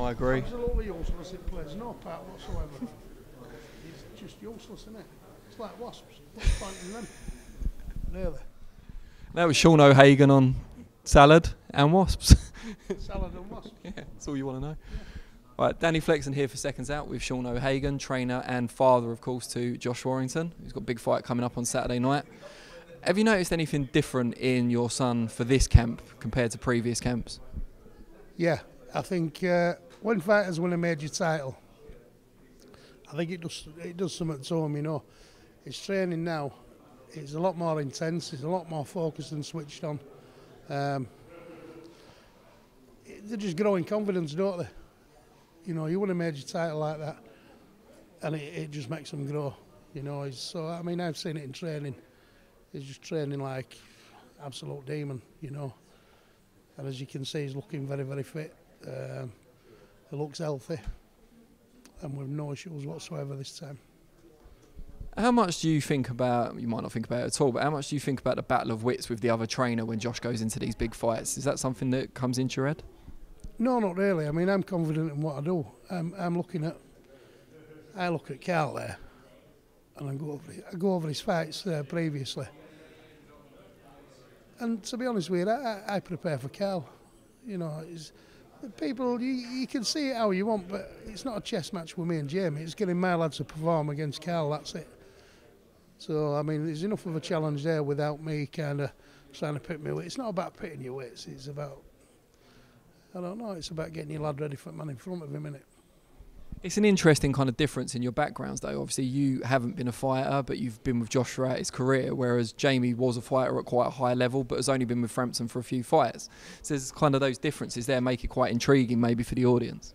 I agree. Absolutely useless. It plays no part whatsoever. It's just useless, isn't it? It's like wasps. What's the point in them? Really. That was Sean O'Hagan on salad and wasps. Salad and wasps. Yeah, that's all you want to know. Right, Danny Flexen here for Seconds Out with Sean O'Hagan, trainer and father, of course, to Josh Warrington, who's got a big fight coming up on Saturday night. Have you noticed anything different in your son for this camp compared to previous camps? Yeah, I think when fighters win a major title, I think it does something to them, you know. His training now is a lot more intense, it's a lot more focused and switched on. They just grow in confidence, don't they? You know, you win a major title like that, and it just makes them grow. You know, so I mean, I've seen it in training. He's just training like absolute demon, you know. And as you can see, he's looking very, very fit. He looks healthy, and with no issues whatsoever this time. How much do you think about, you might not think about it at all, but how much do you think about the battle of wits with the other trainer when Josh goes into these big fights? Is that something that comes into your head? No, not really. I mean, I'm confident in what I do. I look at Carl there, and I go over his fights previously. And to be honest with you, I prepare for Carl. You know, people, you can see it how you want, but it's not a chess match with me and Jamie. It's getting my lads to perform against Carl, that's it. So, I mean, there's enough of a challenge there without me kind of trying to pit my weight. It's not about pitting your weights, it's about, I don't know, it's about getting your lad ready for the man in front of him, innit? It's an interesting kind of difference in your backgrounds, though. Obviously, you haven't been a fighter, but you've been with Josh throughout his career, whereas Jamie was a fighter at quite a high level, but has only been with Frampton for a few fights. So there's kind of those differences there make it quite intriguing, maybe, for the audience.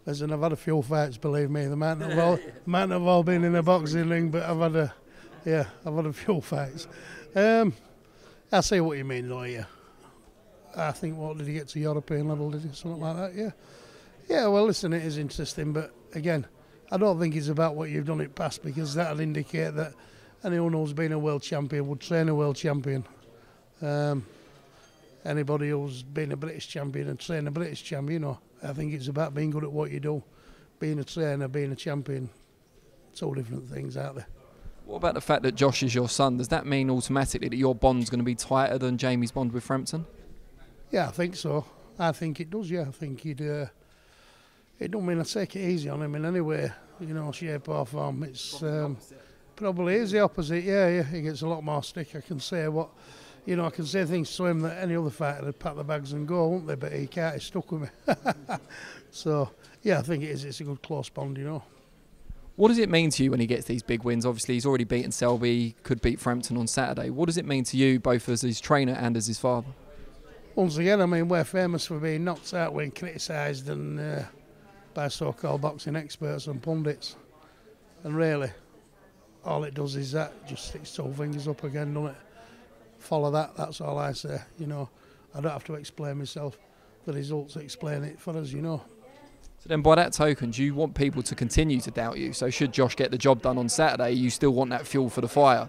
Listen, I've had a few fights, believe me. They might not have all been in a boxing ring, but I've had a few fights. I see what you mean, though, yeah. I think, what, did he get to European level, did he? Something like that, yeah. Yeah, well, listen, it is interesting, but again, I don't think it's about what you've done in the past, because that would indicate that anyone who's been a world champion would train a world champion. Anybody who's been a British champion and train a British champion, you know, I think it's about being good at what you do. Being a trainer, being a champion, it's all different things out there. What about the fact that Josh is your son? Does that mean automatically that your bond's going to be tighter than Jamie's bond with Frampton? Yeah, I think so. I think it does, yeah. I think it don't mean I take it easy on him in any way, you know, shape or form. It's probably is the opposite, yeah. He gets a lot more stick. I can say I can say things to him that any other fighter would pack the bags and go, won't they? But he can't, he's stuck with me. So, yeah, I think it is. It's a good close bond, you know. What does it mean to you when he gets these big wins? Obviously, he's already beaten Selby, could beat Frampton on Saturday. What does it mean to you, both as his trainer and as his father? Once again, I mean, we're famous for being knocked out when criticised and by so-called boxing experts and pundits. And really, all it does is that, just sticks 2 fingers up again, doesn't it? Follow that, that's all I say, you know. I don't have to explain myself. The results explain it for us, you know. So then by that token, do you want people to continue to doubt you? So should Josh get the job done on Saturday, you still want that fuel for the fire?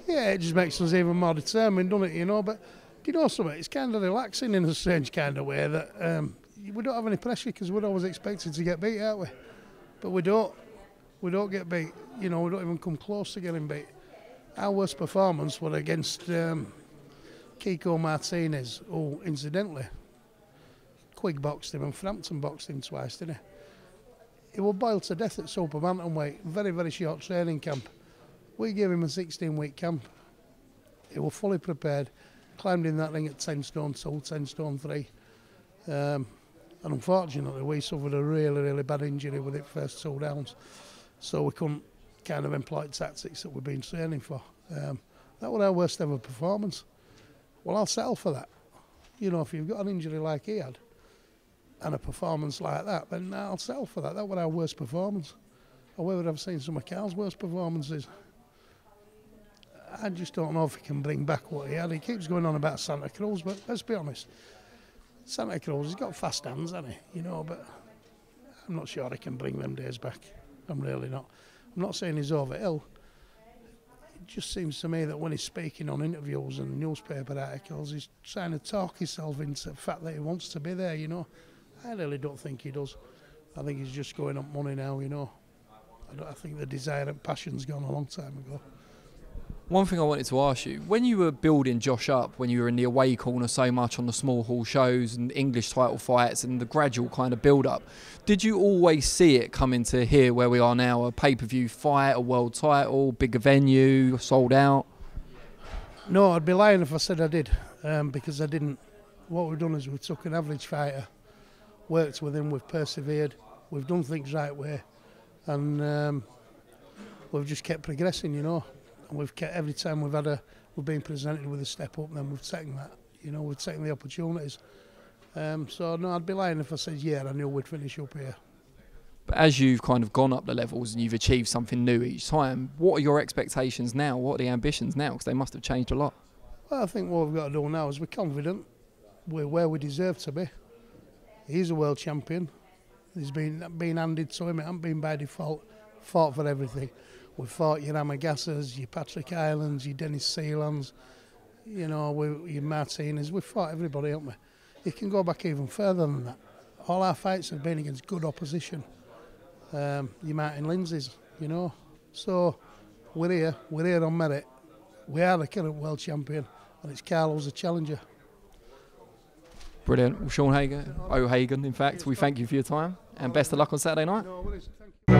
Yeah, it just makes us even more determined, doesn't it, you know. But, do you know something, it's kind of relaxing in a strange kind of way that we don't have any pressure, because we're always expected to get beat, aren't we? But we don't get beat, you know, we don't even come close to getting beat. Our worst performance was against Kiko Martinez, who, incidentally, Quigg boxed him and Frampton boxed him twice, didn't he? He was boiled to death at super bantamweight, very, very short training camp. We gave him a 16-week camp. He was fully prepared, climbed in that ring at 10 stone 2, 10 stone 3. And unfortunately, we suffered a really, really bad injury with it first 2 rounds. So we couldn't kind of employ tactics that we've been training for. That was our worst ever performance. Well, I'll settle for that. You know, if you've got an injury like he had, and a performance like that, then I'll settle for that. That was our worst performance. However, I've seen some of Carl's worst performances. I just don't know if he can bring back what he had. He keeps going on about Santa Cruz, but let's be honest. Santa Cruz, he's got fast hands, hasn't he? You know, but I'm not sure he can bring them days back. I'm really not. I'm not saying he's over ill. It just seems to me that when he's speaking on interviews and newspaper articles, he's trying to talk himself into the fact that he wants to be there, you know. I really don't think he does. I think he's just going up money now, you know. I think the desire and passion's gone a long time ago. One thing I wanted to ask you, when you were building Josh up, when you were in the away corner so much on the small hall shows and English title fights and the gradual kind of build-up, did you always see it coming to here where we are now, a pay-per-view fight, a world title, bigger venue, sold out? No, I'd be lying if I said I did, because I didn't. What we've done is we took an average fighter, worked with him, we've persevered, we've done things right way, and we've just kept progressing, you know. And we've kept, every time we've been presented with a step up, then we've taken that, you know, we've taken the opportunities. So no, I'd be lying if I said, yeah, I knew we'd finish up here. But as you've kind of gone up the levels and you've achieved something new each time, what are your expectations now? What are the ambitions now? Because they must have changed a lot. Well, I think what we've got to do now is we're confident. We're where we deserve to be. He's a world champion. He's been handed to him. It hasn't been by default. Fought for everything. We've fought your Amagassas, your Patrick Islands, your Dennis Sealands, you know, your Martinez. We've fought everybody, haven't we? You can go back even further than that. All our fights have been against good opposition. Your Martin Lindsay's, you know. So we're here on merit. We are the current world champion, and it's Carl who's the challenger. Brilliant. Well, Sean O'Hagan, in fact, we thank you for your time, and best of luck on Saturday night. No worries. Thank you.